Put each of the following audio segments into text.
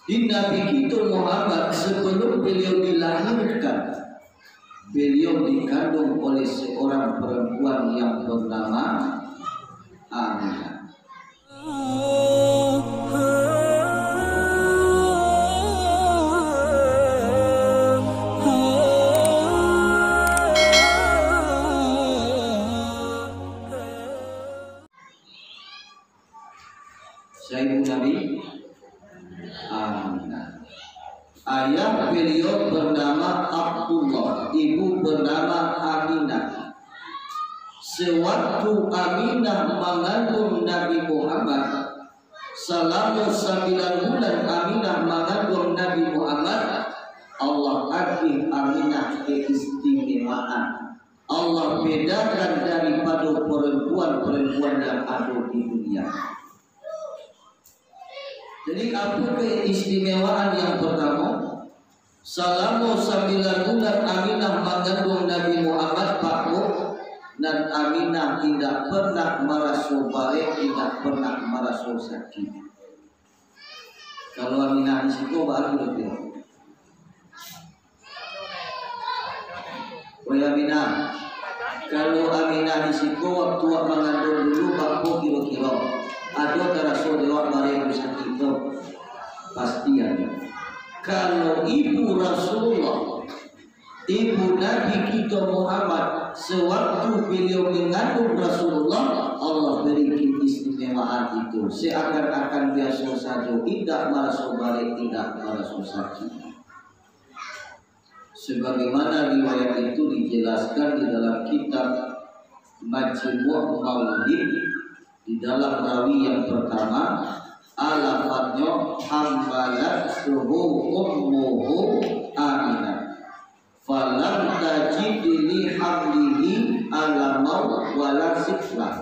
Di Nabi kita Muhammad sebelum beliau dilahirkan, beliau dikandung oleh seorang perempuan yang bernama Aminah. Ibu Nabi Aminah. Ayah beliau bernama Abdullah, ibu bernama Aminah. Sewaktu Aminah mengandung Nabi Muhammad, selama 9 bulan Aminah mengandung Nabi Muhammad, Allah kasih Aminah keistimewaan. Allah bedakan daripada perempuan-perempuan yang ada di dunia. Jadi apa keistimewaan yang pertama? Selama 9 bulan Aminah mengandung Nabi Muhammad Pakmu, dan Aminah tidak pernah merasa baik, tidak pernah merasa sakit. Kalau Aminah di situ baru lebih. Oh ya Aminah, kalau Aminah di situ waktu mengandung dulu Pakmu kilo-kilo. Ada terasa lewat barang sakit itu pasti ada. Kalau ibu Rasulullah, ibu Nabi kita Muhammad, sewaktu beliau mengandung Rasulullah, Allah beri keistimewaan itu. Seakan-akan biasa saja, tidak merasa balik, tidak merasa sakit. Sebagaimana riwayat itu dijelaskan di dalam kitab Majmu' Maulid. Di dalam rawi yang pertama, alamatnya hambalat suhu ummuhu Aminah, falam tajid li hamlihi alamau wala siflah.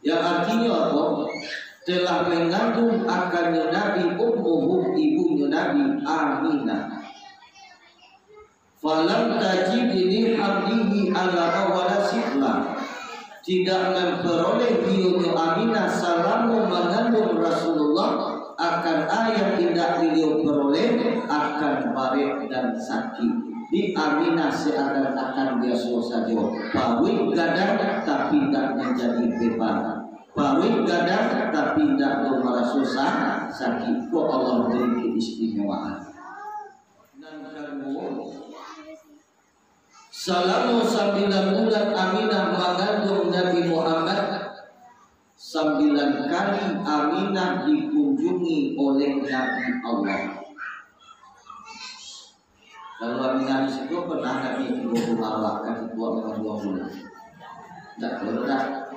Yang artinya apa? Telah mengandung akan Nabi ummuhu, ibunya Nabi Aminah. Falam tajid li hamlihi alamau wala siflah. Tidak memperoleh beliau Aminah selama mengandung Rasulullah akan ayat tidak beliau peroleh akan barik dan sakit. Di Aminah seakan-akan biasa saja, pawit gadang tapi tidak menjadi beban, pawit gadang tapi tidak merasa sakit. Kok Allah beri keistimewaan. Dan kedua, selama 9 bulan Aminah mengandung Nabi Muhammad, 9 kali Aminah dikunjungi oleh Nabi Allah. Kalau Aminah di situ pernah Nabi rumah kan dua bulan. Tak pernah.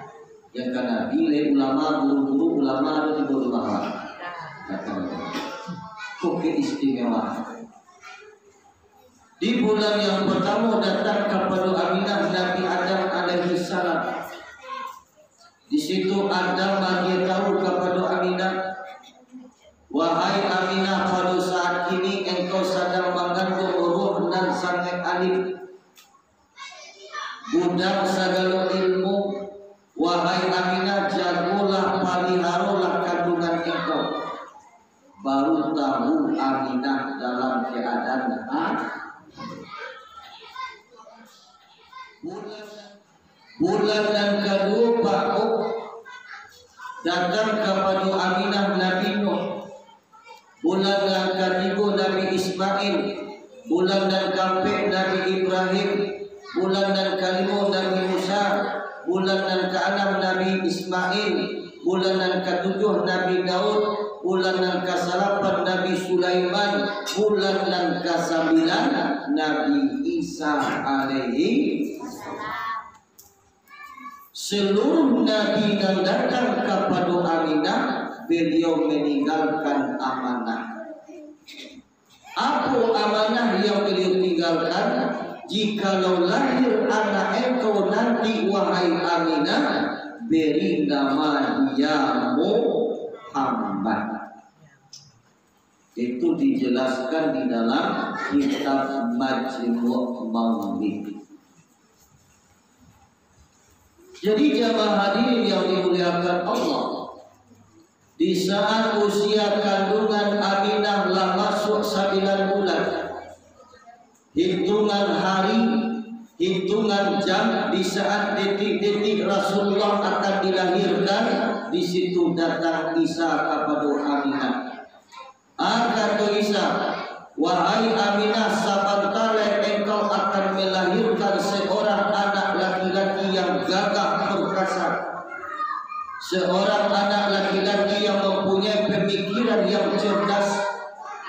Yang kan Nabi ulama guru-guru ulama itu di rumah. Tak pernah. Kok keistimewaan. Di bulan yang pertama datang kepada Aminah Nabi Adam alaihi salam. Di situ Adam bagi tahu kepada Aminah, wahai Aminah, pada saat ini engkau sedang mengandung ruh dan sangat alim, budak segala ilmu. Wahai Aminah, jagolah, peliharalah kandungan engkau. Baru tahu Aminah dalam keadaan bulan dan kedua Pakuk datang kepada Aminah Nabi Nuh. Bulan dan ketiga Nabi Ismail. Bulan dan keempat Nabi Ibrahim. Bulan dan kelima Nabi Musa. Bulan dan keenam Nabi Ismail. Bulan dan ketujuh Nabi Daud. Bulan dan ke-8 Nabi Sulaiman. Bulan dan ke-9 Nabi Isa alaihi. Seluruh Nabi yang datang kepada Aminah, beliau meninggalkan amanah. Apa amanah yang beliau tinggalkan? Jikalau lahir anak engkau nanti wahai Aminah, beri nama dia Muhammad. Itu dijelaskan di dalam kitab Majmu' Maulid. Jadi jamaah hadirin yang dimuliakan Allah, di saat usia kandungan hitungan jam, di saat detik-detik Rasulullah akan dilahirkan, di situ datang Isa kepada Aminah. Kata Isa, wahai Aminah, sabantale engkau akan melahirkan seorang anak laki-laki yang gagah perkasa, seorang anak laki-laki yang mempunyai pemikiran yang cerdas,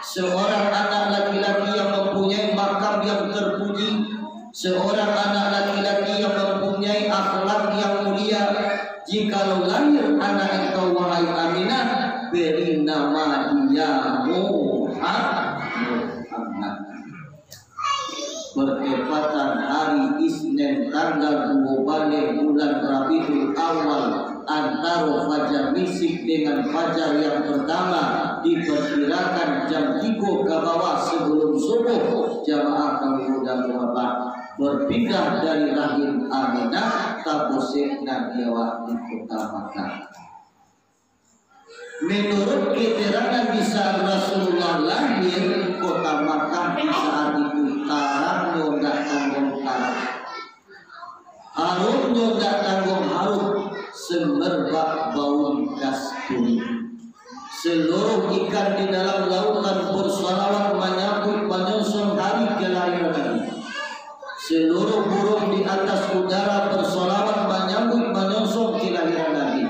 seorang anak laki-laki yang mempunyai makam yang terpuji, seorang anak laki-laki yang mempunyai akhlak yang mulia. Jikalau lahir anak engkau wahai Aminah, beri nama dia Muhammad. Bertepatan hari Isnin tanggal 2 bulan Rabiul Awal, antara fajar misik dengan fajar yang pertama diperkirakan jam 3 ke bawah sebelum subuh, jamaah kami mudah mudahan berpindah dari rahim Aminah tabusik Nabiyawa di kota Makkah. Menurut keterangan di saat Rasulullah lahir, kota Makkah di saat itu tarang nggak tanggung tarang, harum nggak tanggung harum, semerbak bau kasturi. Seluruh ikan di dalam lautan bersolawat menyambut menyongsong hari kelahiran Nabi. Seluruh burung di atas udara bersolawat menyambut menyongsong kelahiran Nabi.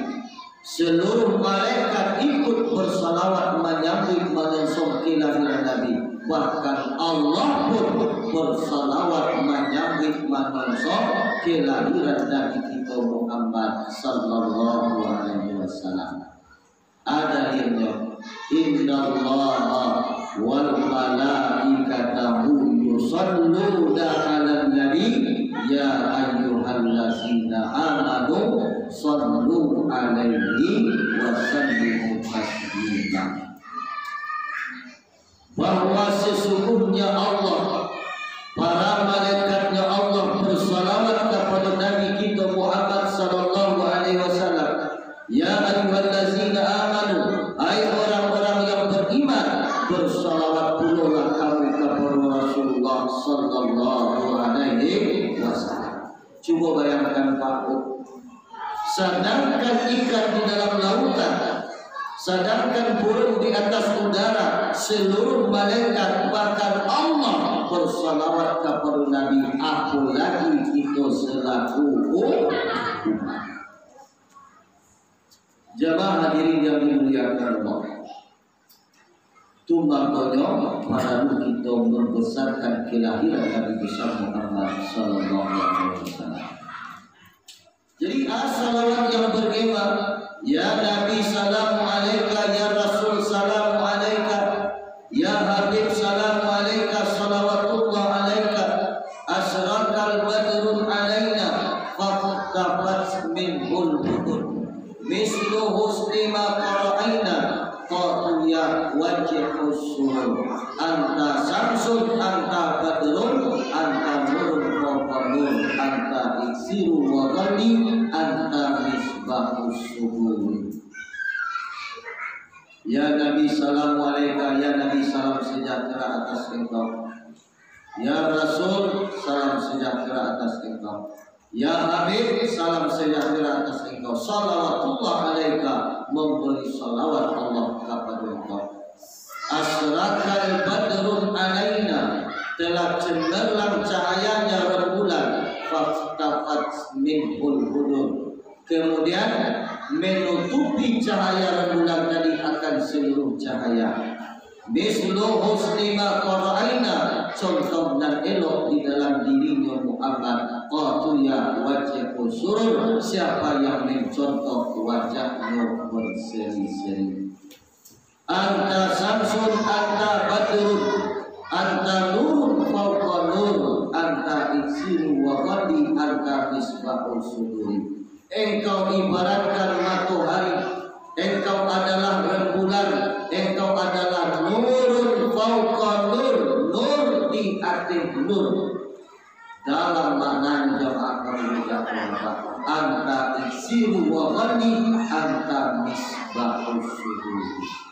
Seluruh malaikat ikut bersolawat menyambut menyongsong kelahiran Nabi. Bahkan Allah pun bersolawat menyambut menyongsong kelahiran Nabi kita Muhammad sallallahu alaihi wasallam. Adanya innallaha wal malaikatahu yusholluna 'alan nabi ya ayyuhallazina amanu shallu 'alaihi wa sallimu taslima. Bahwa sesungguhnya Allah, para malaikatnya Allah bersalawat kepada Nabi kita Muhammad sallallahu alaihi wasallam. Ya ayyuhallazina amanu, hai orang-orang yang beriman, bersalawat pula kamu kepada Rasulullah sallallahu alaihi wasallam. Coba bayangkan Pak, sedangkan ikan di dalam lautan, sedangkan burung di atas udara, seluruh malaikat bahkan Allah bersalawat kepada Nabi, apalagi kita selaku umat. Jamaah hadirin yang dimuliakan Allah, tumbang konyol pada kita membesarkan kelahiran Nabi besar Muhammad sallallahu alaihi wasallam. Jadi as-salawat yang bergema, ya Nabi salamu alaika, ya Rasul salamu alaika, ya Habib salamu alaika, salawatullah alaika, asrakal badrun alaina, faqtabat minhul budur, mislu husni ma qara'aina, qa'uya wajhus surur, anta samsun, anta badrun, anta nurun fawqanur, anta iksiru wa ghani, anta misbahus suhur. Ya Nabi salamu alaika, ya Nabi salam sejahtera atas engkau, ya Rasul salam sejahtera atas engkau, ya Habib salam sejahtera atas engkau, salawatullah alaika, memberi salawat Allah kepada engkau. Asrakal badrun alaina, telah cemerlang cahayanya rembulan, faftafat minhul budur, kemudian menutupi cahaya rembulan tadi akan seluruh cahaya. Mislu husni ma qara'aina, contoh dan elok di dalam dirinya Muhammad, qatuya wajhul surur, siapa yang mencontoh wajahnya berseri-seri. Anta samsun, anta badrun, anta nurun fawqa nur, anta iksiru wa ghadi, anta misbahul suduri. Engkau ibaratkan matahari, engkau adalah rembulan, engkau adalah nurun fawqa nur, nur di atas nur. Dalam makna jamaah kami ucapkan, anta iksiru wa ghadi, anta misbahul suduri.